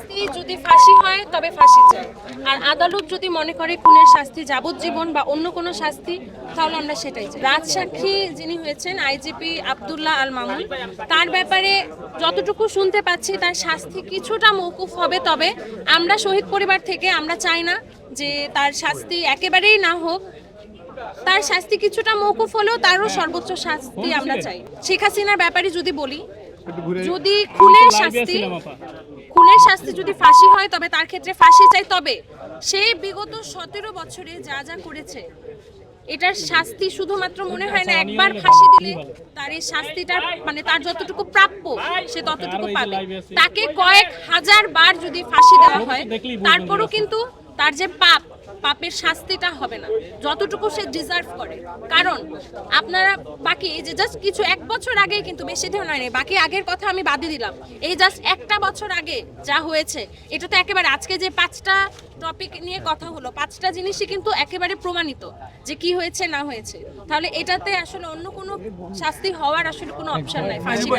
শাস্তি যদি ফাঁসি হয় তবে ফাঁসি চাই, আর আদালত যদি মনে করে খুনের শাস্তি যাবজ্জীবন বা অন্য কোনো শাস্তি তাহলে আমরা সেটাই চাই। রাজসাক্ষী যিনি হয়েছেন আইজিপি আব্দুল্লাহ আল মামুন, তার ব্যাপারে যতটুকু শুনতে পাচ্ছি তার শাস্তি কিছুটা মওকুফ হবে, তবে আমরা শহীদ পরিবার থেকে আমরা চাই না যে তার শাস্তি একেবারেই না হোক, তার শাস্তি কিছুটা মওকুফ হলেও তারও সর্বোচ্চ শাস্তি আমরা চাই। শেখ হাসিনার ব্যাপারে যদি বলি, যদি খুনের শাস্তি যদি ফাঁসি হয় তবে তার ক্ষেত্রে ফাঁসি চাই, তবে সে বিগত 17 বছরে যা যা করেছে এটার শাস্তি শুধুমাত্র মনে হয় না একবার ফাঁসি দিলে তার এই শাস্তিটা মানে তার যতটুকু প্রাপ্য সে ততটুকু পাবে। তাকে কয়েক হাজার বার যদি ফাঁসি দেওয়া হয় তারপরও কিন্তু তার যে পাপের শাস্তিটা হবে না যতটুকু সে ডিজার্ভ করে। কারণ আপনারা বাকি এই যে জাস্ট কিছু 1 বছর আগে, কিন্তু বেশি দিন হয়নি, বাকি আগের কথা আমি বাদই দিলাম, এই জাস্ট 1টা বছর আগে যা হয়েছে এটা তো একেবারে আজকে যে 5টা টপিক নিয়ে কথা হলো, 5টা জিনিসই কিন্তু একেবারে প্রমাণিত যে কি হয়েছে না হয়েছে। তাহলে এটাতে আসলে অন্য কোনো শাস্তি হওয়ার আসলে কোনো অপশন নাই, ফাঁসি।